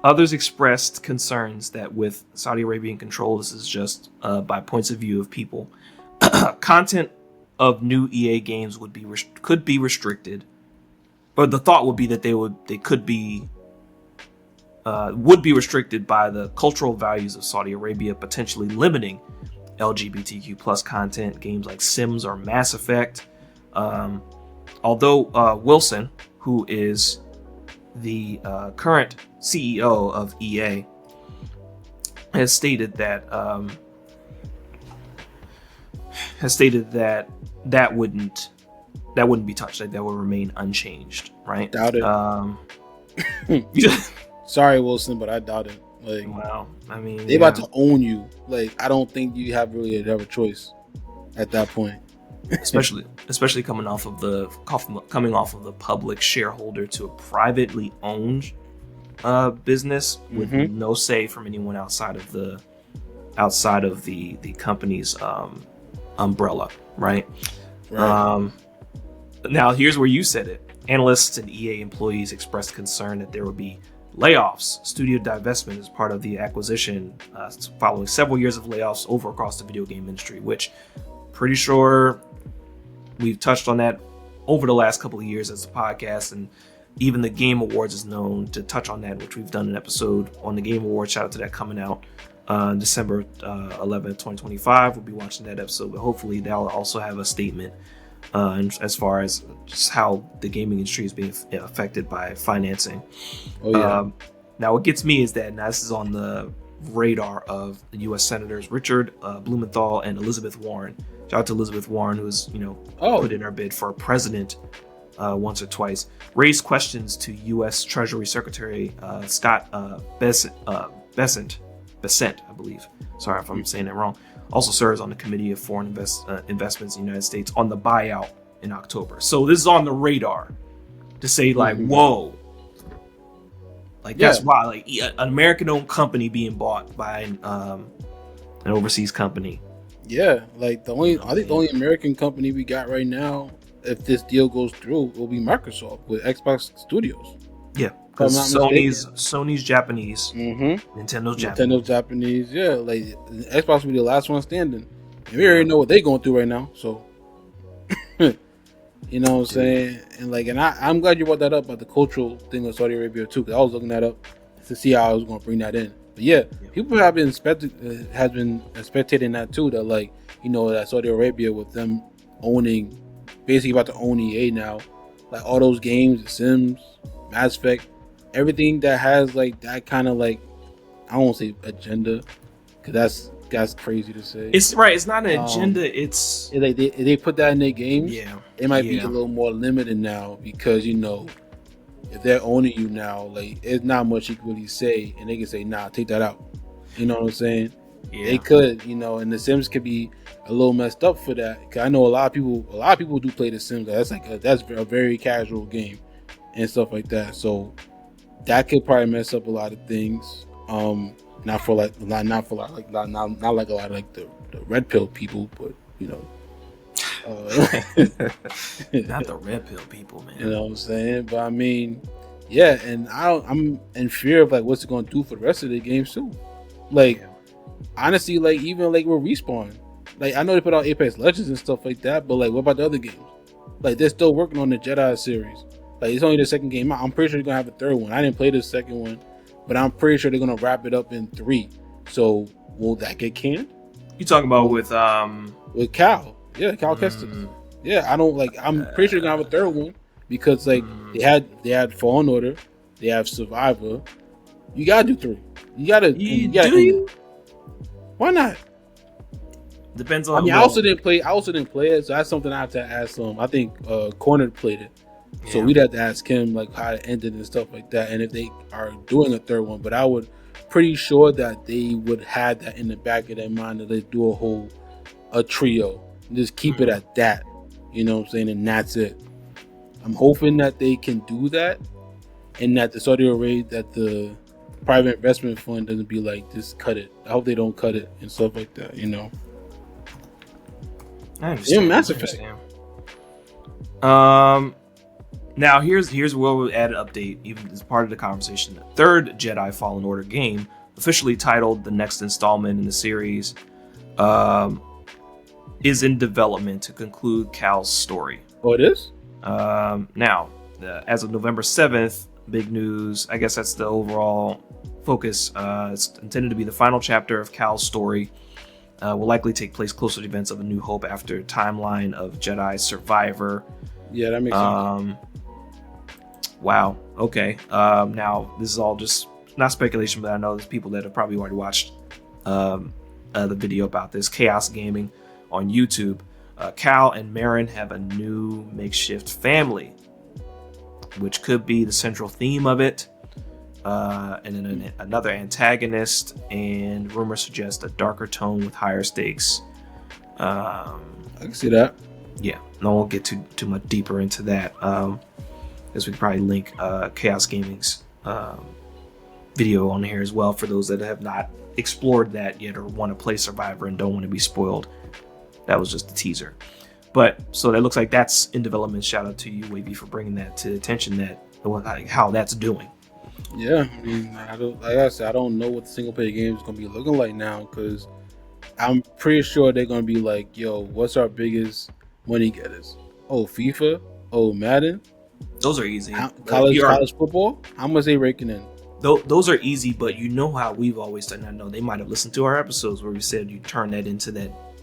Others expressed concerns that with Saudi Arabian control, this is just by points of view of people, content of new EA games could be restricted, but the thought would be that they could be would be restricted by the cultural values of Saudi Arabia, potentially limiting LGBTQ plus content, games like Sims or Mass Effect. Although Wilson, who is the current CEO of EA, has stated that that wouldn't be touched, that would remain unchanged, right? Doubt it. Sorry, Wilson, but I doubt it. Like, wow, I mean, they about to own you. Like, I don't think you have a choice at that point. especially coming off of the public shareholder to a privately owned business with no say from anyone outside of the company's umbrella, right? Now here's where you said it. Analysts and EA employees expressed concern that there would be layoffs, studio divestment as part of the acquisition, following several years of layoffs over across the video game industry, which pretty sure we've touched on that over the last couple of years as a podcast, and even the Game Awards is known to touch on that, which we've done an episode on the Game Awards. Shout out to that, coming out December 11th, 2025. We'll be watching that episode, but hopefully that'll also have a statement as far as just how the gaming industry is being affected by financing. Now what gets me is that now this is on the radar of the U.S. Senators Richard Blumenthal and Elizabeth Warren. Shout out to Elizabeth Warren, who was put in her bid for president once or twice. Raised questions to U.S. Treasury Secretary Scott Bessent, I believe. Sorry if I'm saying that wrong. Also serves on the Committee of Foreign Investments in the United States on the buyout in October. So this is on the radar to say, like, whoa. Like, that's why, like, an American-owned company being bought by an overseas company. Yeah, like the only American company we got right now, if this deal goes through, will be Microsoft with Xbox Studios. Yeah, because Sony's Japanese, Nintendo's Japanese. Yeah, like Xbox will be the last one standing. And we already know what they're going through right now, so you know what I'm saying. And I'm glad you brought that up about the cultural thing of Saudi Arabia too, because I was looking that up to see how I was going to bring that in. But yeah, people have been spectating that too. That, like, that Saudi Arabia, with them basically about to own EA now, like all those games, The Sims, Mass Effect, everything that has like that kind of, like, I won't say agenda, because that's crazy to say. It's right. It's not an agenda. It's like they put that in their games. Yeah, it might be a little more limited now, because if they're owning you now, like, it's not much you can really say, and they can say, nah, take that out. You know what I'm saying? Yeah. They could, and The Sims could be a little messed up for that. Cause I know a lot of people do play The Sims. That's a very casual game and stuff like that. So that could probably mess up a lot of things. Not like a lot of like the red pill people, but not the red pill people, man. You know what I'm saying? But I mean, yeah, and I'm in fear of, like, what's it going to do for the rest of the games too. Like, honestly, like, even like with Respawn, like, I know they put out Apex Legends and stuff like that, but like, what about the other games? Like, they're still working on the Jedi series. Like, it's only the second game out. I'm pretty sure they're gonna have a third one. I didn't play the second one, but I'm pretty sure they're gonna wrap it up in 3. So will that get canned? You talking about with Cal? Yeah, Cal Kestis. Yeah, I'm pretty sure they're gonna have a third one, because like they had Fallen Order, they have Survivor. You gotta do 3. You gotta. Why not? Depends on. I mean, I also didn't play it, so that's something I have to ask them. I think Corner played it, so we'd have to ask him, like, how it ended and stuff like that, and if they are doing a third one. But I would pretty sure that they would have that in the back of their mind, that they do a trio. Just keep it at that, you know what I'm saying, and that's it. I'm hoping that they can do that, and that the Saudi Arabia, that the private investment fund doesn't be like, just cut it. I hope they don't cut it and stuff like that, I understand. Mass Effect. Now here's where we'll add an update, even as part of the conversation. The third Jedi Fallen Order game, officially titled the next installment in the series, is in development to conclude Cal's story. Oh, it is? Now, as of November 7th, big news. I guess that's the overall focus. It's intended to be the final chapter of Cal's story. Will likely take place closer to the events of A New Hope after timeline of Jedi Survivor. Yeah, that makes sense. Wow. Okay. Now, this is all just not speculation, but I know there's people that have probably already watched the video about this. Chaos Gaming on YouTube. Cal and Marin have a new makeshift family, which could be the central theme of it. And then another antagonist, and rumors suggest a darker tone with higher stakes. I can see that. Yeah, no, we'll get too much deeper into that. As we can probably link Chaos Gaming's video on here as well for those that have not explored that yet or want to play Survivor and don't want to be spoiled. That was just a teaser. But so that looks like that's in development. Shout out to you, Wavy, for bringing that to attention. How that's doing. Yeah, I mean, like I said, I don't know what the single player game is gonna be looking like now, because I'm pretty sure they're gonna be like, "Yo, what's our biggest money getters? Oh, FIFA. Oh, Madden. Those are easy. College football. How much they raking in? Those are easy, but you know how we've always done. I know they might have listened to our episodes where we said you turn that into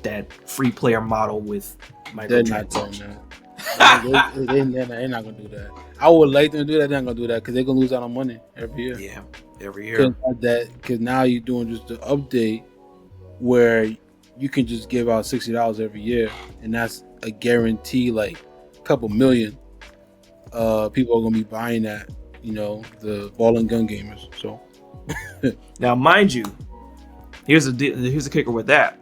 that free player model with microtransactions. They're not gonna do that. I would like them to do that. They're not gonna do that because they're gonna lose out on money every year. Yeah, every year. Because now you're doing just the update where you can just give out $60 every year, and that's a guarantee. Like a couple million people are gonna be buying that. You know, the ball and gun gamers. So now, mind you, here's the kicker with that.